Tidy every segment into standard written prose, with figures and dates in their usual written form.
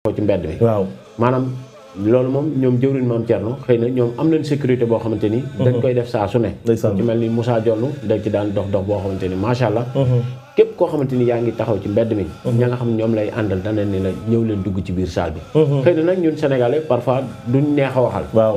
ci mbedd mi waaw maanaam loolu moom ñoom jëwriñ Maam Thierno xëy na ñoom am nañ sécurité boo xamante ni dañ koy def saa su ne ci mel ni Moussa Dione dañ ci daan dox boo xamante ni macha allah képp koo xamante ni yaa ngi taxaw ci mbedd mi ña nga xam ñoom lay àndal dana ni la ñëw leen dugg ci biir salle bi xëy na nag ñun sénégalais parfois duñ neex a waxal waaw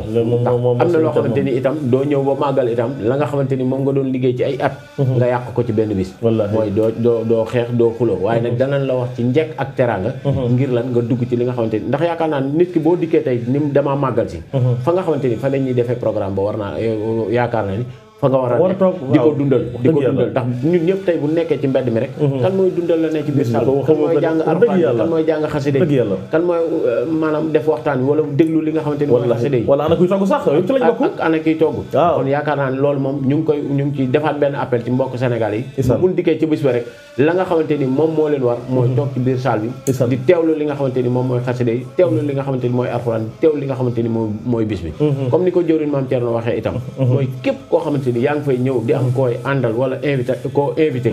am na loo xamante ni itam doo ñëw ba màggal itam la nga xamante ni moom nga doon liggéey ci ay at nga yàq ko ci benn bis mooy doo xeex doo xuloo waaye nag danañ la wax ci njekk ak teraanga ngir lan nga dugg ci li nga xamante ni ndax yaakaar naa nit ki boo dikkee tey ni damaa màggal si fa nga xamante ni fa la ñuy defee programme ba war naa yaakaar na ni fa nga war a toog di ko dundal ndax ñun ñëpp tey bu nekkee ci mbedd mi rek kan mooy dundal la ne ci biir saal kan mooy jàng alxuraan kan mooy jàng xasida kan mooy maanaam def waxtaan wi wala déglu li nga xamante ni mooy xasida yi wala ana kuy togg sax ci lañ bokk ak ana kiy togg kon yaakaar naa ne loolu moom ñu ngi ci defaat benn appel ci mbokk Sénégal yi mun dikkee ci bis ba rek la nga xamante ni moom moo leen war mooy toog ci biir saal bi di teewlu li nga xamante ni moom mooy xasida yi teewlu li nga xamante ni mooy alxuraan teewlu li nga xamante ni mooy bis bi comme ni ko jëwriñ Maam Thierno waxee itam mooy képp koo xamante ni yaa ngi fay ñëw di am koy àndal wala invité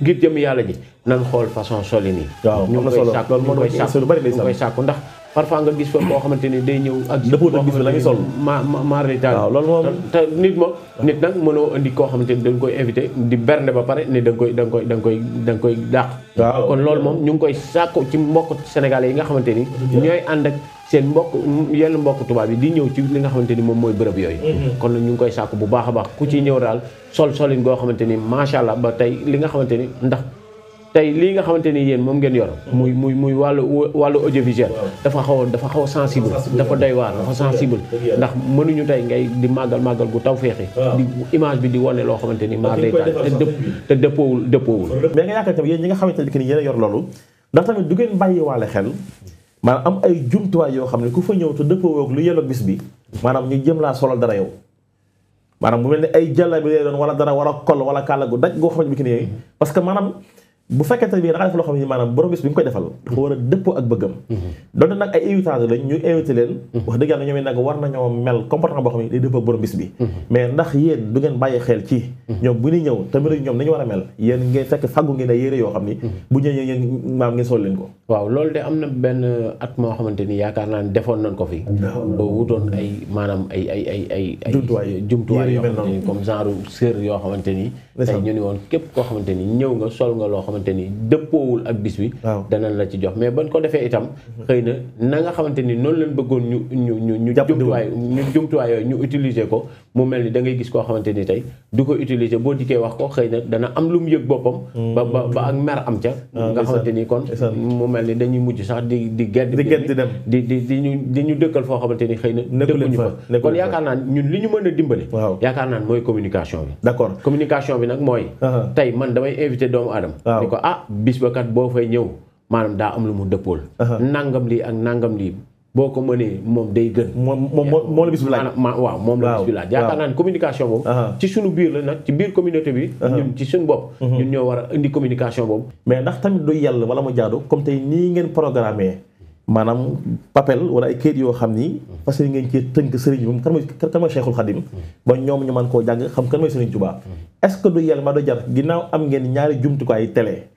ngir jëm yàlla ji nan xool façon solin yi ñu ngi koy sàkku ndax parfois nga gis fa boo xamante ni day ñëw ak dëppoo ak bis bi la ngi sol maritaal loolu moom te nit nag mënoo indi koo xamante ni dañ koy invité di bernde ba pare ni da nga koy dàq kon loolu moom ñu ngi koy sàkku ci mbokk sénégalais yi nga xamante ni ñooy ànd ak seen yenn mbokk tubaab yi di ñëw ci li nga xamante ni moom mooy bërëb yooyu kon nag ñu ngi koy sàkku bu baax a baax ku ci ñëw daal solin goo xamante ni macha allah ba tey li nga xamante ni ndax tey lii nga xamante ni yéen moom ngeen yor muy wàllu audiovisuel dafa xaw a sensible dafa doy waar dafa sensible ndax mënuñu tey ngay di màggal gu taw feexi di image bi di wane loo xamante ni maar day te dëppoowul mais nga yaakaar tamit yéen ñi nga xamante ni yéen a yor loolu ndax tamit du ngeen bàyyi waale xel maanaam am ay jumtuwaay yoo xam ne ku fa ñëw te dëppoo ak lu yelloog bis bi maanaam ñu jëm laa solal dara yow maanaam mu mel ni ay jàlla bi lay doon wala dara wala kol wala kàlla gu daj goo xamante bi ki ne parce que maanaam bu fekkente bi da nga def loo xam ne maanaam borom bis bi nga koy defal dafa war a dëppoo ak bëggam donte nag ay invitation lañ ñu invité leen wax dëgg yàlla ñoom nag war nañoo mel comportement boo xam ne day dëppoo ak borom bis bi mais ndax yéen du ngeen bàyyi xel ci ñoom bu ñuy ñëw tamit ñoom nañu war a mel yéen ngeen fekk fàggu ngeen ay yére yoo xam ni bu ñëwee ngeen maam ngeen sol leen ko waaw loolu de am na benn at moo xamante ni yaakaar naa ne defoon nañ ko fi ba wutoon ay maanaam ay jumtuwaay yoo xamante ni comme genre sër yoo xamante ni tey ñu ni woon képp koo xamante ni ñëw nga sol nga loo xamante ni dëppoowul ak bis bi danañ la ci jox mais bañ ko defee itam xëy na nga xamante ni noonu leen bëggoon ñu jumtuwaay yooyu ñu utiliser ko mu mel ni da ngay gis koo xamante ni tey du ko utiliser boo dikkee wax ko xëy na dana am lu mu yëg boppam ba ak mer am ca nga xamante ni kon mu mel ni dañuy mujj sax di gedd di ñu dëkkal foo xamante ni xëy na dëkkuñu fa kon yaakaar naa ñun li ñu mën a dimbali yaakaar naa mooy communication bi d'accord communication bi nag mooy tey man damay invité doomu aadama ni ko bis ba kat boo fay ñëw maanaam daa am lu mu dëppool nangam lii ak nangam lii boo ko mënee moom day gën moom la bis bi laaj waaw moom la bis bi laaj yaakaar naa ne communication boobu ci suñu biir la nag ci biir communauté bi ñun ci suñu bopp ñun ñoo war a indi communication boobu mais ndax tamit du yàlla wala mu jaadu comme tey nii ngeen programmé maanaam papel wala ay kayit yoo xam ni parce que ngeen ci tënk sëriñ bi moom kan mooy Cheikhul Khadim ba ñoom ñu mën koo jàng xam kan mooy Sëriñ Tuubaa est-ce que du yàlla ma do jar ginnaaw am ngeen ñaari jumtukaay télé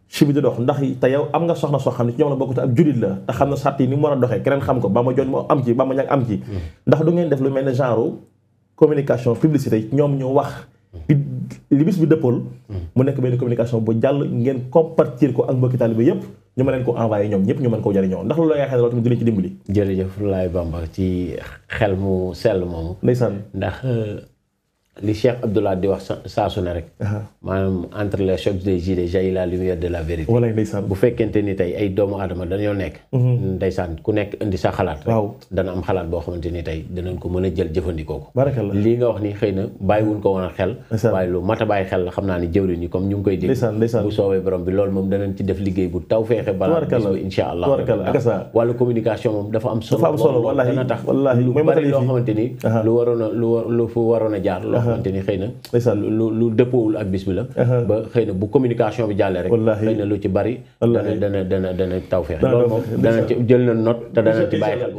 ci bi di dox ndax te yow am nga soxna soo xam ne ci ñoom la bokk te ab julit la te xam na sàrt yi ni mu war a doxee keneen xam ko ba ma joon moo am ci ba ma ñàkk am ci ndax du ngeen def lu mel ne genre communication publicité ñoom ñu wax li bis bi dëppool mu nekk benn communication bu jàll ngeen compartir ko ak mbokki taalibe yépp ñu mën leen ko envoyé ñoom ñëpp ñu mën koo jariñoo ndax loolu la yaakaar ne loolu tamit di leen ci dimbali jërëjëf Laye Bamba ci xel mu sell moomu ndeysaan ndax li Cheikh Abdoulaye di wax saa su ne rek maanaam entre les chocs des idées jaillit la lumière de la vérité wala ndeysaan bu fekkente ni tey ay doomu aadama dañoo nekk ndeysaan ku nekk indi sa xalaat rek dana am xalaat boo xamante ni tey danañ ko mën a jël jëfandikoo ko barakallah lii nga wax ni xëy na bàyyiwuñ ko woon a xel waaye lu mat a bàyyi xel la xam naa ni jëwriñ ni comme ñu ngi koy dégg bu soobee borom bi loolu moom danañ ci def liggéey bu taw feexe balaa bis bi insha allah wàllu communication moom dafa am solo dana tax lu bari loo xamante ni lu fu waroon a jaar xamante ni xëy na lu dëppoowul ak bis bi la ba xëy na bu communication bi jàllee rek xëy na lu ci bari dana taw feex loolu moom dana ci jël na note te dana ci bàyyi xel